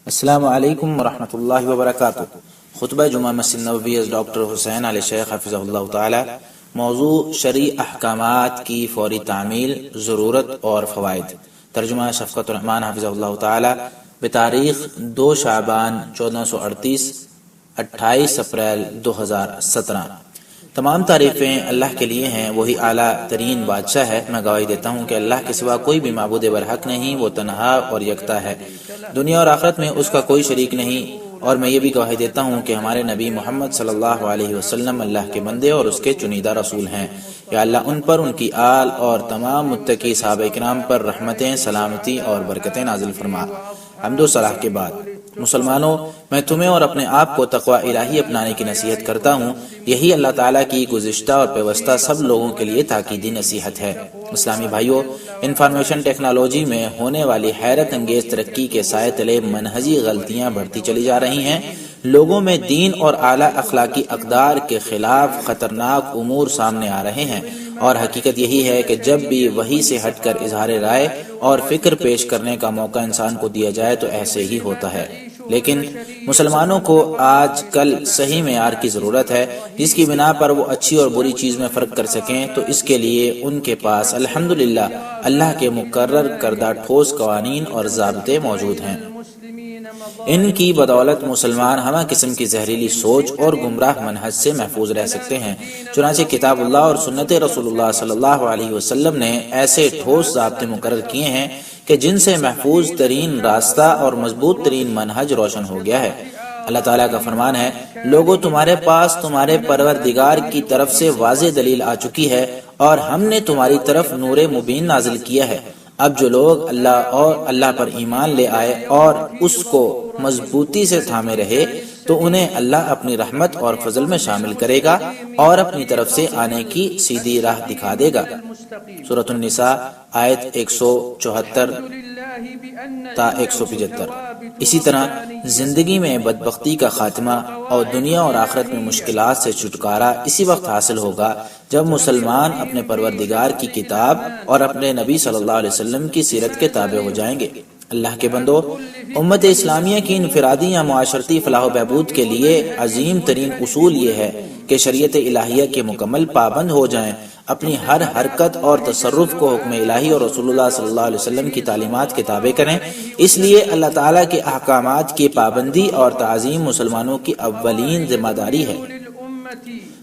السلام علیکم ورحمۃ اللہ وبرکاتہ۔ خطبہ جمعہ مسجد نبوی ڈاکٹر حسین علی شیخ حفظہ اللہ تعالی۔ موضوع شرعی احکامات کی فوری تعمیل، ضرورت اور فوائد۔ ترجمہ شفقت الرحمان حفظہ اللہ تعالی۔ بتاریخ 2 شعبان 1438، 28 اپریل 2017۔ تمام تعریفیں اللہ کے لیے ہیں، وہی اعلیٰ ترین بادشاہ ہے۔ میں گواہی دیتا ہوں کہ اللہ کے سوا کوئی بھی معبود برحق نہیں، وہ تنہا اور یکتا ہے، دنیا اور آخرت میں اس کا کوئی شریک نہیں۔ اور میں یہ بھی گواہی دیتا ہوں کہ ہمارے نبی محمد صلی اللہ علیہ وسلم اللہ کے بندے اور اس کے چنیدہ رسول ہیں۔ یا اللہ ان پر، ان کی آل اور تمام متقی صحابہ کرام پر رحمتیں، سلامتی اور برکتیں نازل فرما۔ حمد و ثنا کے بعد، مسلمانوں، میں تمہیں اور اپنے آپ کو تقوی الہی اپنانے کی نصیحت کرتا ہوں۔ یہی اللہ تعالیٰ کی گزشتہ اور پیوستہ سب لوگوں کے لیے تاکیدی نصیحت ہے۔ اسلامی بھائیوں، انفارمیشن ٹیکنالوجی میں ہونے والی حیرت انگیز ترقی کے سائے تلے منہجی غلطیاں بڑھتی چلی جا رہی ہیں۔ لوگوں میں دین اور اعلیٰ اخلاقی اقدار کے خلاف خطرناک امور سامنے آ رہے ہیں، اور حقیقت یہی ہے کہ جب بھی وحی سے ہٹ کر اظہار رائے اور فکر پیش کرنے کا موقع انسان کو دیا جائے تو ایسے ہی ہوتا ہے۔ لیکن مسلمانوں کو آج کل صحیح معیار کی ضرورت ہے، جس کی بنا پر وہ اچھی اور بری چیز میں فرق کر سکیں، تو اس کے لیے ان کے پاس الحمدللہ اللہ کے مقرر کردہ ٹھوس قوانین اور ضابطے موجود ہیں۔ ان کی بدولت مسلمان ہمہ قسم کی زہریلی سوچ اور گمراہ منہج سے محفوظ رہ سکتے ہیں۔ چنانچہ کتاب اللہ اور سنت رسول اللہ صلی اللہ علیہ وسلم نے ایسے ٹھوس ضابطے مقرر کیے ہیں کہ جن سے محفوظ ترین راستہ اور مضبوط ترین منہج روشن ہو گیا ہے۔ اللہ تعالیٰ کا فرمان ہے، لوگوں تمہارے پاس تمہارے پروردگار کی طرف سے واضح دلیل آ چکی ہے، اور ہم نے تمہاری طرف نور مبین نازل کیا ہے۔ اب جو لوگ اللہ پر ایمان لے آئے اور اس کو مضبوطی سے تھامے رہے، تو انہیں اللہ اپنی رحمت اور فضل میں شامل کرے گا اور اپنی طرف سے آنے کی سیدھی راہ دکھا دے گا۔ سورۃ النساء آیت 174 تا 175۔ اسی طرح زندگی میں بدبختی کا خاتمہ اور دنیا اور آخرت میں مشکلات سے چھٹکارا اسی وقت حاصل ہوگا جب مسلمان اپنے پروردگار کی کتاب اور اپنے نبی صلی اللہ علیہ وسلم کی سیرت کے تابع ہو جائیں گے۔ اللہ کے بندو، امت اسلامیہ کی انفرادی یا معاشرتی فلاح و بہبود کے لیے عظیم ترین اصول یہ ہے کہ شریعت الہیہ کے مکمل پابند ہو جائیں، اپنی ہر حرکت اور تصرف کو حکم الہی اور رسول اللہ صلی اللہ علیہ وسلم کی تعلیمات کے تابع کریں۔ اس لیے اللہ تعالیٰ کے احکامات کی پابندی اور تعظیم مسلمانوں کی اولین ذمہ داری ہے۔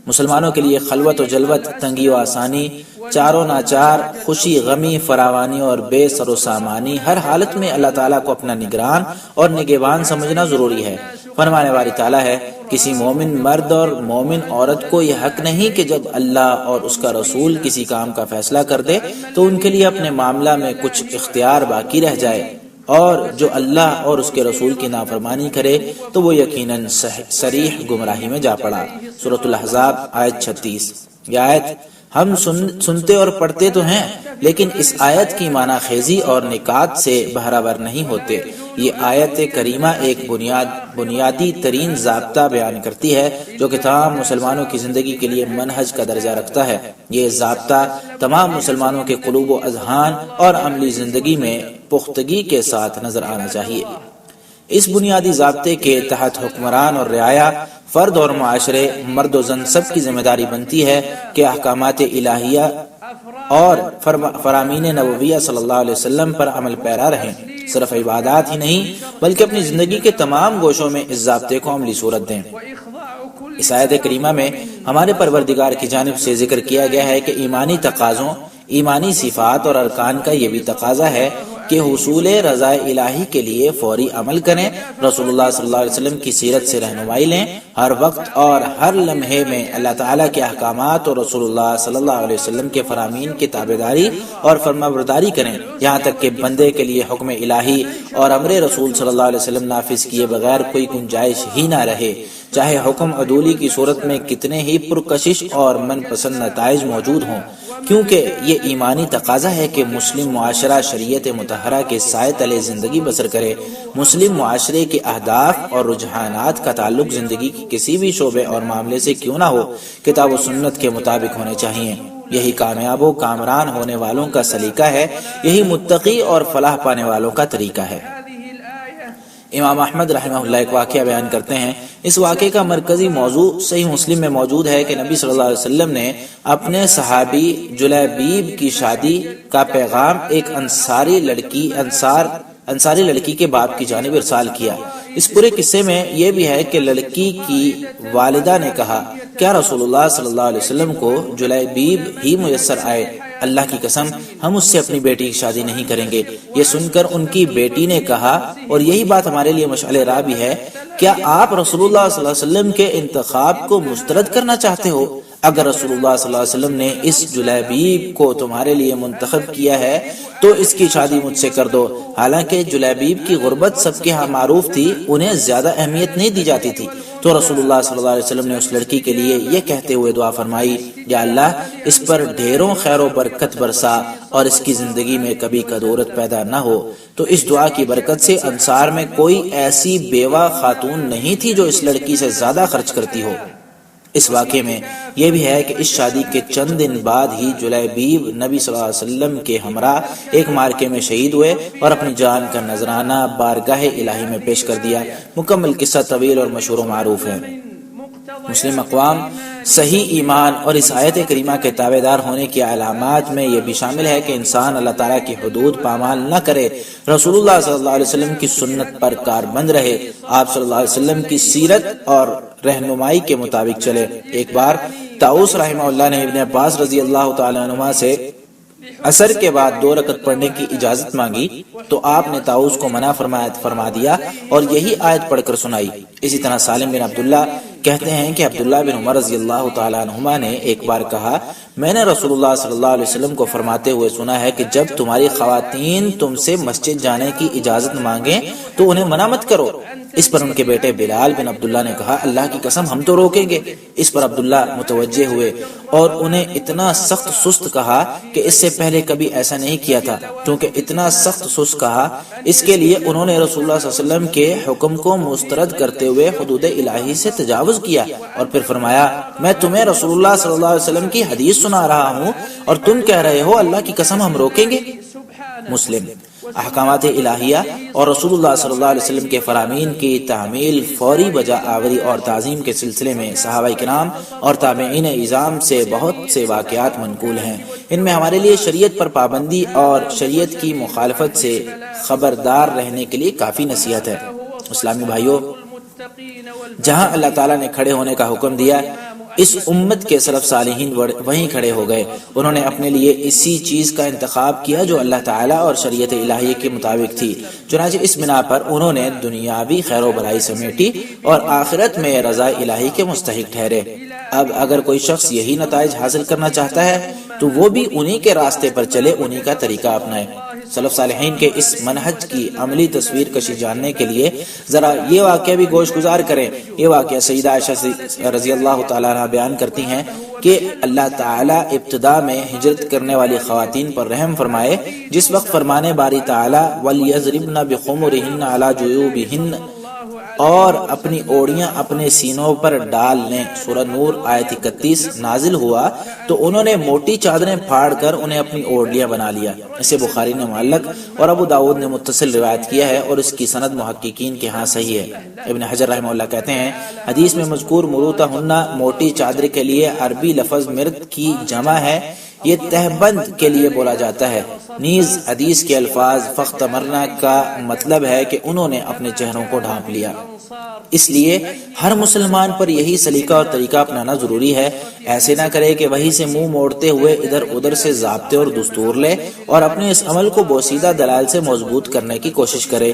مسلمانوں کے لیے خلوت و جلوت، تنگی و آسانی، چار و ناچار، خوشی غمی، فراوانی اور بے سر و سامانی، ہر حالت میں اللہ تعالیٰ کو اپنا نگران اور نگہبان سمجھنا ضروری ہے۔ فرمانے والی تعالیٰ ہے، کسی مومن مرد اور مومن عورت کو یہ حق نہیں کہ جب اللہ اور اس کا رسول کسی کام کا فیصلہ کر دے تو ان کے لیے اپنے معاملہ میں کچھ اختیار باقی رہ جائے، اور جو اللہ اور اس کے رسول کی نافرمانی کرے تو وہ یقیناً صریح گمراہی میں جا پڑا۔ سورۃ الاحزاب آیت 36۔ یہ آیت ہم سنتے اور پڑھتے تو ہیں، لیکن اس آیت کی معنی خیزی اور نکات سے بہرہ نہیں ہوتے۔ یہ آیت کریمہ ایک بنیادی ترین ضابطہ بیان کرتی ہے جو کہ تمام مسلمانوں کی زندگی کے لیے منہج کا درجہ رکھتا ہے۔ یہ ضابطہ تمام مسلمانوں کے قلوب و اذہان اور عملی زندگی میں پختگی کے ساتھ نظر آنا چاہیے۔ اس بنیادی ضابطے کے تحت حکمران اور رعایا، فرد اور معاشرے، مرد و زن سب کی ذمہ داری بنتی ہے کہ احکامات الہیہ اور فرامین نبویہ صلی اللہ علیہ وسلم پر عمل پیرا رہیں۔ صرف عبادات ہی نہیں بلکہ اپنی زندگی کے تمام گوشوں میں اس ضابطے کو عملی صورت دیں۔ اس آیت کریمہ میں ہمارے پروردگار کی جانب سے ذکر کیا گیا ہے کہ ایمانی تقاضوں، ایمانی صفات اور ارکان کا یہ بھی تقاضا ہے کہ حصول رضا الہی کے لیے فوری عمل کریں، رسول اللہ صلی اللہ علیہ وسلم کی سیرت سے رہنمائی لیں، ہر وقت اور ہر لمحے میں اللہ تعالیٰ کے احکامات اور رسول اللہ صلی اللہ علیہ وسلم کے فرامین کی تابعداری اور فرمانبرداری کریں، یہاں تک کہ بندے کے لیے حکم الہی اور امر رسول صلی اللہ علیہ وسلم نافذ کیے بغیر کوئی گنجائش ہی نہ رہے، چاہے حکم عدولی کی صورت میں کتنے ہی پرکشش اور من پسند نتائج موجود ہوں، کیونکہ یہ ایمانی تقاضا ہے کہ مسلم معاشرہ شریعت مطہرہ کے سائے تلے زندگی بسر کرے۔ مسلم معاشرے کے اہداف اور رجحانات کا تعلق زندگی کی کسی بھی شعبے اور معاملے سے کیوں نہ ہو، کتاب و سنت کے مطابق ہونے چاہیے۔ یہی کامیاب و کامران ہونے والوں کا سلیقہ ہے، یہی متقی اور فلاح پانے والوں کا طریقہ ہے۔ امام احمد رحمہ اللہ ایک واقعہ بیان کرتے ہیں، اس واقعے کا مرکزی موضوع صحیح مسلم میں موجود ہے کہ نبی صلی اللہ علیہ وسلم نے اپنے صحابی جلیبیب کی شادی کا پیغام ایک انصاری لڑکی کے باپ کی جانب ارسال کیا۔ اس پورے قصے میں یہ بھی ہے کہ لڑکی کی والدہ نے کہا، کیا رسول اللہ صلی اللہ علیہ وسلم کو جلیبیب ہی میسر آئے؟ اللہ کی قسم ہم اس سے اپنی بیٹی کی شادی نہیں کریں گے۔ یہ سن کر ان کی بیٹی نے کہا، اور یہی بات ہمارے لیے مشعل راہ بھی ہے، کیا آپ رسول اللہ صلی اللہ علیہ وسلم کے انتخاب کو مسترد کرنا چاہتے ہو؟ اگر رسول اللہ صلی اللہ علیہ وسلم نے اس جلیبیب کو تمہارے لیے منتخب کیا ہے تو اس کی شادی مجھ سے کر دو۔ حالانکہ جلیبیب کی غربت سب کے ہاں معروف تھی، انہیں زیادہ اہمیت نہیں دی جاتی تھی، تو رسول اللہ صلی اللہ علیہ وسلم نے اس لڑکی کے لیے یہ کہتے ہوئے دعا فرمائی، یا اللہ اس پر ڈھیروں خیر و برکت برسا اور اس کی زندگی میں کبھی کدورت پیدا نہ ہو۔ تو اس دعا کی برکت سے انصار میں کوئی ایسی بیوہ خاتون نہیں تھی جو اس لڑکی سے زیادہ خرچ کرتی ہو۔ اس واقعے میں یہ بھی ہے کہ اس شادی کے چند دن بعد ہی جلیبیب نبی صلی اللہ علیہ وسلم کے ہمراہ ایک مارکے میں شہید ہوئے اور اپنی جان کا نذرانہ بارگاہ الہی میں پیش کر دیا۔ مکمل قصہ طویل اور مشہور و معروف ہے۔ مسلم اقوام صحیح ایمان اور اس آیت کریمہ کے تابع دار ہونے کی علامات میں یہ بھی شامل ہے کہ انسان اللہ تعالیٰ کی حدود پامال نہ کرے، رسول اللہ صلی اللہ علیہ وسلم کی سنت پر کاربند رہے، آپ صلی اللہ علیہ وسلم کی سیرت اور رہنمائی کے مطابق چلے۔ ایک بار طاؤس رحمہ اللہ نے ابن عباس رضی اللہ تعالیٰ عنہما سے عصر کے بعد 2 رکعت پڑھنے کی اجازت مانگی تو آپ نے طاؤس کو منع فرما دیا اور یہی آیت پڑھ کر سنائی۔ اسی طرح سالم بن عبداللہ کہتے ہیں کہ عبداللہ بن عمر رضی اللہ تعالیٰ عنہما نے ایک بار کہا، میں نے رسول اللہ صلی اللہ علیہ وسلم کو فرماتے ہوئے سنا ہے کہ جب تمہاری خواتین تم سے مسجد جانے کی اجازت مانگیں تو انہیں منع مت کرو۔ اس پر ان کے بیٹے بلال بن عبداللہ نے کہا، اللہ کی قسم ہم تو روکیں گے۔ اس پر عبداللہ متوجہ ہوئے اور انہیں اتنا سخت سست کہا کہ اس سے پہلے کبھی ایسا نہیں کیا تھا، کیونکہ اتنا سخت سست کہا اس کے لیے انہوں نے رسول اللہ صلی اللہ علیہ وسلم کے حکم کو مسترد کرتے ہوئے حدود الہی سے تجاوز کیا، اور پھر فرمایا، میں تمہیں رسول اللہ صلی اللہ علیہ وسلم کی حدیث سنا رہا ہوں اور تم کہہ رہے ہو اللہ کی قسم ہم روکیں گے۔ مسلم۔ احکامات الہیہ اور رسول اللہ صلی اللہ علیہ وسلم کے فرامین کی تعمیل، فوری بجا آوری اور تعظیم کے سلسلے میں صحابہ کرام اور تابعین اعظام سے بہت سے واقعات منقول ہیں۔ ان میں ہمارے لیے شریعت پر پابندی اور شریعت کی مخالفت سے خبردار رہنے کے لیے کافی نصیحت ہے۔ اسلامی بھائیوں، جہاں اللہ تعالیٰ نے کھڑے ہونے کا حکم دیا، اس امت کے سلف صالحین وہیں کھڑے ہو گئے۔ انہوں نے اپنے لیے اسی چیز کا انتخاب کیا جو اللہ تعالیٰ اور شریعت الہیہ کے مطابق تھی، چنانچہ اس بنا پر انہوں نے دنیاوی خیر و بھلائی سمیٹی اور آخرت میں رضا الہی کے مستحق ٹھہرے۔ اب اگر کوئی شخص یہی نتائج حاصل کرنا چاہتا ہے تو وہ بھی انہی کے راستے پر چلے، انہی کا طریقہ اپنائے۔ سلف صالحین کے اس منہج کی عملی تصویر کشی جاننے کے لیے ذرا یہ واقعہ بھی گوش گزار کریں۔ یہ واقعہ سیدہ عائشہ رضی اللہ تعالیٰ عنہ بیان کرتی ہیں کہ اللہ تعالیٰ ابتدا میں ہجرت کرنے والی خواتین پر رحم فرمائے، جس وقت فرمانے باری تعالیٰ وَلْيَضْرِبْنَ بِخُمُرِهِنَّ عَلَى جُيُوبِهِنَّ اور اپنی اوڑیاں اپنے سینوں پر ڈال لیں، سورہ نور آیت 31 نازل ہوا تو انہوں نے موٹی چادریں پھاڑ کر انہیں اپنی اوڑیاں بنا لیا۔ اسے بخاری نے معلق اور ابو داؤد نے متصل روایت کیا ہے اور اس کی سند محققین کے ہاں صحیح ہے۔ ابن حجر رحمہ اللہ کہتے ہیں، حدیث میں مذکور مروتہن موٹی چادر کے لیے عربی لفظ مرد کی جمع ہے، یہ تہبند کے لیے بولا جاتا ہے۔ نیز حدیث کے الفاظ فختمرنا کا مطلب ہے کہ انہوں نے اپنے چہروں کو ڈھانپ لیا۔ اس لیے ہر مسلمان پر یہی سلیقہ اور طریقہ اپنانا ضروری ہے۔ ایسے نہ کرے کہ وہی سے منہ موڑتے ہوئے ادھر ادھر سے ضابطے اور دستور لے اور اپنے اس عمل کو بوسیدہ دلائل سے مضبوط کرنے کی کوشش کرے۔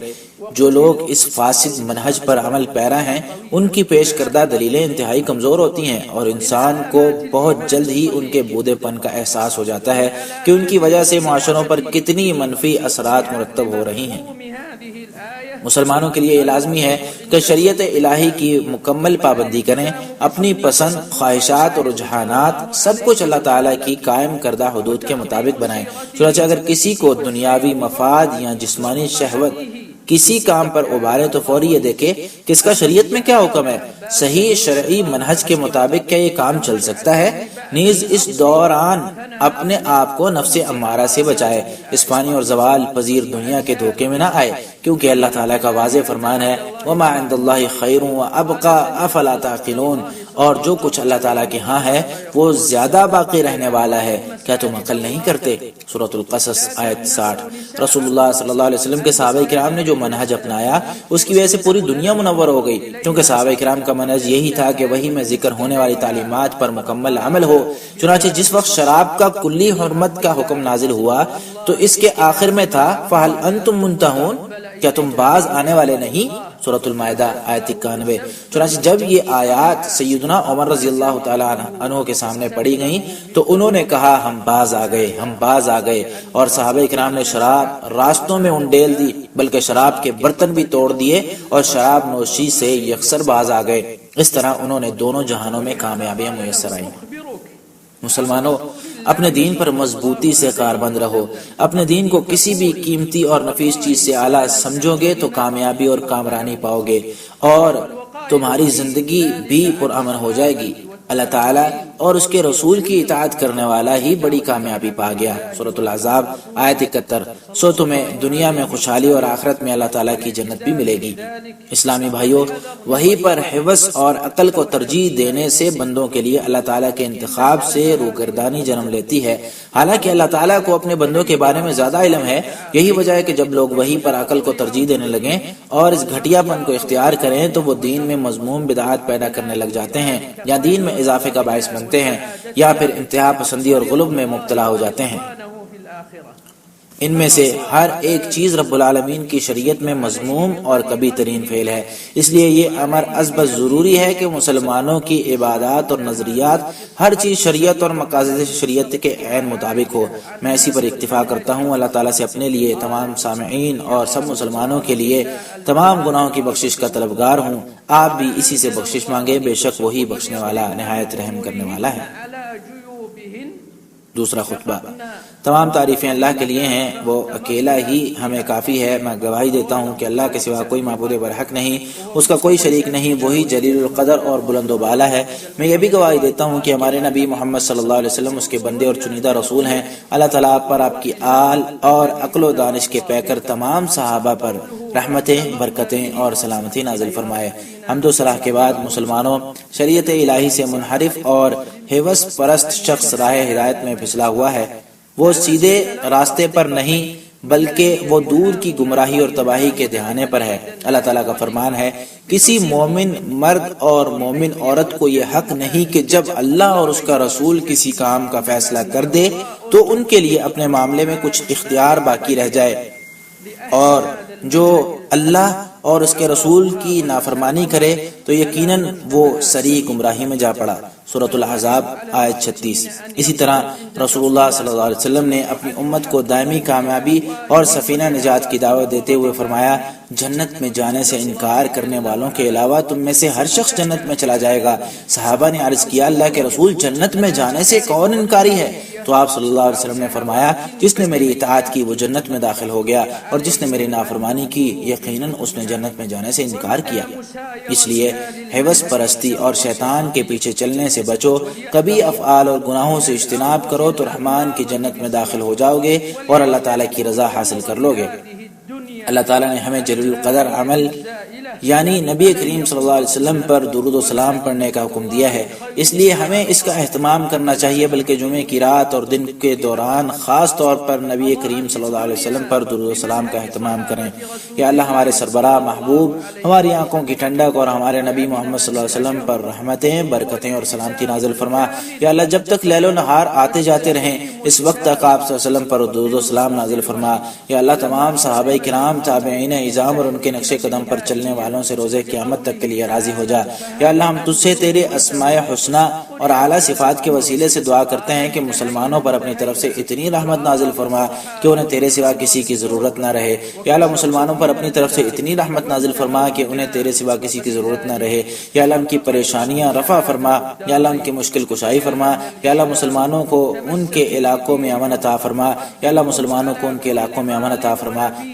جو لوگ اس فاسد منہج پر عمل پیرا ہیں، ان کی پیش کردہ دلیلیں انتہائی کمزور ہوتی ہیں اور انسان کو بہت جلد ہی ان کے بودے پن کا احساس ہو جاتا ہے کہ ان کی وجہ سے معاشروں پر کتنی منفی اثرات مرتب ہو رہی ہیں۔ مسلمانوں کے لیے یہ لازمی ہے کہ شریعت الہی کی مکمل پابندی کریں، اپنی پسند، خواہشات اور رجحانات سب کچھ اللہ تعالیٰ کی قائم کردہ حدود کے مطابق بنائیں۔ چنانچہ اگر کسی کو دنیاوی مفاد یا جسمانی شہوت کسی کام پر ابھارے تو فوری یہ دیکھے کہ اس کا شریعت میں کیا حکم ہے، صحیح شرعی منہج کے مطابق کیا یہ کام چل سکتا ہے۔ نیز اس دوران اپنے آپ کو نفس امارہ سے بچائے، اس فانی اور زوال پذیر دنیا کے دھوکے میں نہ آئے، کیونکہ اللہ تعالیٰ کا واضح فرمان ہے وَمَا عِندَ اللَّهِ خَيْرٌ وَأَبْقَىٰ أَفَلَا تَعْقِلُونَ، اور جو کچھ اللہ تعالیٰ کے ہاں ہے وہ زیادہ باقی رہنے والا ہے، کیا تم عقل نہیں کرتے؟ سورۃ القصص آیت 60۔ رسول اللہ صلی اللہ علیہ وسلم کے صحابہ کرام نے جو منہج اپنایا اس کی وجہ سے پوری دنیا منور ہو گئی، کیونکہ صحابہ کرام کا منہج یہی تھا کہ وحی میں ذکر ہونے والی تعلیمات پر مکمل عمل ہو۔ چنانچہ جس وقت شراب کا کلی حرمت کا حکم نازل ہوا تو اس کے آخر میں تھا فَهَلْ أَنْتُمْ مُنْتَهُونَ، کیا تم باز آنے والے نہیں؟ سورۃ المائدہ آیت 91۔ چنانچہ جب یہ آیات سیدنا عمر رضی اللہ تعالیٰ عنہ کے سامنے پڑھی گئیں تو انہوں نے کہا ہم باز آ گئے، ہم باز آ گئے، اور صحابہ کرام نے شراب راستوں میں انڈیل دی، بلکہ شراب کے برتن بھی توڑ دیے اور شراب نوشی سے یکسر باز آ گئے۔ اس طرح انہوں نے دونوں جہانوں میں کامیابیاں میسر آئیں۔ مسلمانوں، اپنے دین پر مضبوطی سے کاربند رہو۔ اپنے دین کو کسی بھی قیمتی اور نفیس چیز سے اعلیٰ سمجھو گے تو کامیابی اور کامرانی پاؤ گے، اور تمہاری زندگی بھی پرامن ہو جائے گی۔ اللہ تعالیٰ اور اس کے رسول کی اطاعت کرنے والا ہی بڑی کامیابی پا گیا۔ سورۃ الاحزاب آیت 71۔ سو تمہیں دنیا میں خوشحالی اور آخرت میں اللہ تعالیٰ کی جنت بھی ملے گی۔ اسلامی بھائیوں، وحی پر حفظ اور عقل کو ترجیح دینے سے بندوں کے لیے اللہ تعالیٰ کے انتخاب سے روگردانی جنم لیتی ہے۔ حالانکہ اللہ تعالیٰ کو اپنے بندوں کے بارے میں زیادہ علم ہے، یہی وجہ ہے کہ جب لوگ وحی پر عقل کو ترجیح دینے لگیں اور اس گھٹیا پن کو اختیار کریں تو وہ دین میں مذموم بدعات پیدا کرنے لگ جاتے ہیں، یا دین میں اضافے کا باعث بنتے ہیں، یا پھر انتہا پسندی اور غلو میں مبتلا ہو جاتے ہیں۔ ان میں سے ہر ایک چیز رب العالمین کی شریعت میں مذموم اور کبھی ترین فعل ہے، اس لیے یہ امر ازبز ضروری ہے کہ مسلمانوں کی عبادات اور نظریات ہر چیز شریعت اور مقاصد شریعت کے عین مطابق ہو۔ میں اسی پر اکتفا کرتا ہوں۔ اللہ تعالیٰ سے اپنے لیے، تمام سامعین اور سب مسلمانوں کے لیے تمام گناہوں کی بخشش کا طلبگار ہوں۔ آپ بھی اسی سے بخشش مانگے، بے شک وہی بخشنے والا نہایت رحم کرنے والا ہے۔ دوسرا خطبہ۔ تمام تعریفیں اللہ کے لیے ہیں، وہ اکیلا ہی ہمیں کافی ہے۔ میں گواہی دیتا ہوں کہ اللہ کے سوا کوئی معبود برحق نہیں، اس کا کوئی شریک نہیں، وہی جلیل القدر اور بلند و بالا ہے۔ میں یہ بھی گواہی دیتا ہوں کہ ہمارے نبی محمد صلی اللہ علیہ وسلم اس کے بندے اور چنیدہ رسول ہیں۔ اللہ تعالیٰ آپ پر، آپ کی آل اور عقل و دانش کے پیکر تمام صحابہ پر رحمتیں، برکتیں اور سلامتی نازل فرمائے۔ حمد و ثنا کے بعد مسلمانوں، شریعت الہی سے منحرف اور حوث پرست شخص راہ ہدایت میں پھسلا ہوا ہے۔ وہ سیدھے راستے پر نہیں بلکہ وہ دور کی گمراہی اور تباہی کے دہانے پر ہے۔ اللہ تعالیٰ کا فرمان ہے، کسی مومن مرد اور مومن عورت کو یہ حق نہیں کہ جب اللہ اور اس کا رسول کسی کام کا فیصلہ کر دے تو ان کے لیے اپنے معاملے میں کچھ اختیار باقی رہ جائے، اور جو اللہ اور اس کے رسول کی نافرمانی کرے تو یقیناً وہ سری گمراہی میں جا پڑا۔ سورۃ الاحزاب آیت 36۔ اسی طرح رسول اللہ صلی اللہ علیہ وسلم نے اپنی امت کو دائمی کامیابی اور سفینہ نجات کی دعوت دیتے ہوئے فرمایا، جنت میں جانے سے انکار کرنے والوں کے علاوہ تم میں سے ہر شخص جنت میں چلا جائے گا۔ صحابہ نے عرض کیا، اللہ کے رسول، جنت میں جانے سے کون انکاری ہے؟ تو آپ صلی اللہ علیہ وسلم نے فرمایا، جس نے میری اطاعت کی وہ جنت میں داخل ہو گیا، اور جس نے میری نافرمانی کی یقیناً اس نے جنت میں جانے سے انکار کیا۔ اس لیے حوث پرستی اور شیطان کے پیچھے چلنے سے بچو، کبھی افعال اور گناہوں سے اجتناب کرو تو رحمان کی جنت میں داخل ہو جاؤ گے اور اللہ تعالیٰ کی رضا حاصل کر لو گے۔ اللہ تعالیٰ نے ہمیں جلیل القدر عمل یعنی نبی کریم صلی اللہ علیہ وسلم پر درود و سلام پڑھنے کا حکم دیا ہے، اس لیے ہمیں اس کا اہتمام کرنا چاہیے، بلکہ جمعے کی رات اور دن کے دوران خاص طور پر نبی کریم صلی اللہ علیہ وسلم پر درود و سلام کا اہتمام کریں۔ یا اللہ ہمارے سربراہ محبوب، ہماری آنکھوں کی ٹھنڈک اور ہمارے نبی محمد صلی اللہ علیہ وسلم پر رحمتیں، برکتیں اور سلامتی نازل فرما۔ یا اللہ جب تک لیل و نہار آتے جاتے رہیں اس وقت تک آپ صلی اللہ علیہ وسلم پر درود و سلام نازل فرما۔ یا اللہ تمام صحابہ کرام، تابعین اعظام اور ان کے نقش قدم پر چلنے والوں سے روزے قیامت تک کے لیے راضی ہو جا۔ یا اللہ ہم تجھ سے تیرے اسماء حسنی اور اعلیٰ صفات کے وسیلے سے دعا کرتے ہیں کہ مسلمانوں پر اپنی طرف سے اتنی رحمت نازل فرما کہ انہیں تیرے سوا کسی کی ضرورت نہ رہے۔ یا اللہ مسلمانوں پر اپنی طرف سے اتنی رحمت نازل فرما کہ انہیں تیرے سوا کسی کی ضرورت نہ رہے۔ یا اللہ ان کی پریشانیاں رفع فرما، یا اللہ ان کی مشکل کشائی فرما۔ یا اللہ مسلمانوں کو ان کے علاقوں میں امن عطا فرما۔ یا اللہ مسلمانوں کو ان کے علاقوں میں امن عطا فرما۔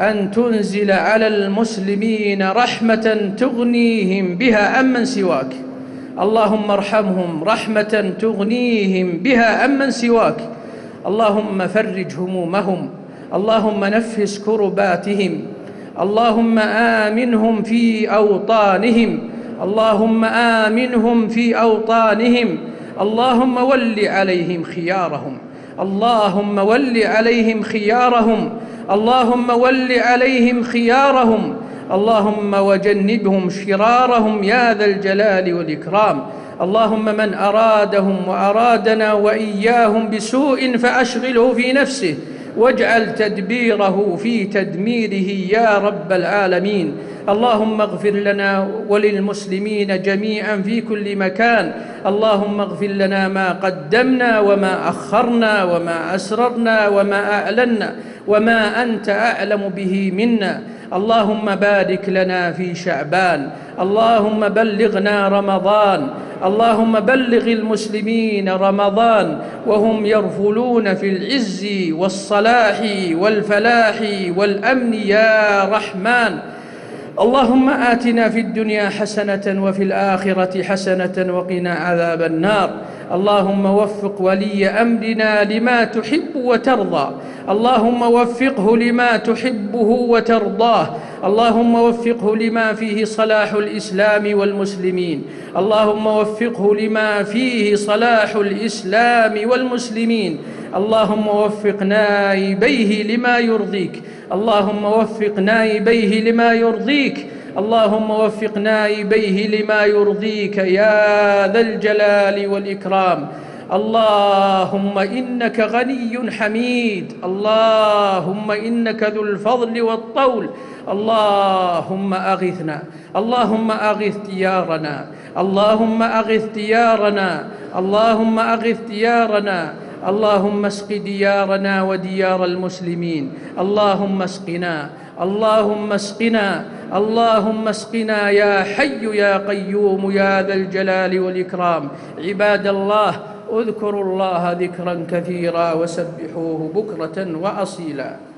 أن تنزل على المسلمين رحمة تغنيهم بها عمن سواك. اللهم ارحمهم رحمة تغنيهم بها عمن سواك. اللهم فرج همومهم. اللهم نفس كرباتهم. اللهم آمنهم في أوطانهم. اللهم آمنهم في أوطانهم. اللهم ول عليهم خيارهم. اللهم ول عليهم خيارهم. اللهم ول عليهم خيارهم. اللهم وجنبهم شرارهم يا ذا الجلال والإكرام. اللهم من أرادهم وأرادنا وإياهم بسوء فأشغله في نفسه واجعل تدبيره في تدميره يا رب العالمين. اللهم اغفر لنا وللمسلمين جميعا في كل مكان. اللهم اغفر لنا ما قدمنا وما أخرنا وما أسررنا وما أعلنا وما أنت أعلم به منا. اللهم بارك لنا في شعبان. اللهم بلغنا رمضان. اللهم بلغ المسلمين رمضان وهم يرفلون في العز والصلاح والفلاح والأمن يا رحمن. اللهم آتنا في الدنيا حسنة وفي الآخرة حسنة وقنا عذاب النار. اللهم وفق ولي أمرنا لما تحب وترضى. اللهم وفقه لما تحبه وترضاه. اللهم وفقه لما فيه صلاح الإسلام والمسلمين. اللهم وفقه لما فيه صلاح الإسلام والمسلمين. اللهم وفق نائبيه لما يرضيك. اللهم وفق نائبيه لما يرضيك. اللهم وفق نائبيه لما يرضيك يا ذا الجلال والإكرام. اللهم إنك غني حميد. اللهم إنك ذو الفضل والطول. اللهم أغثنا. اللهم أغث ديارنا. اللهم أغث ديارنا. اللهم أغث ديارنا. اللهم اسق ديارنا وديار المسلمين. اللهم اسقنا. اللهم اسقنا. اللهم اسقنا يا حي يا قيوم يا ذا الجلال والإكرام. عباد الله، اذكروا الله ذكرا كثيرا وسبحوه بكرة وأصيلا.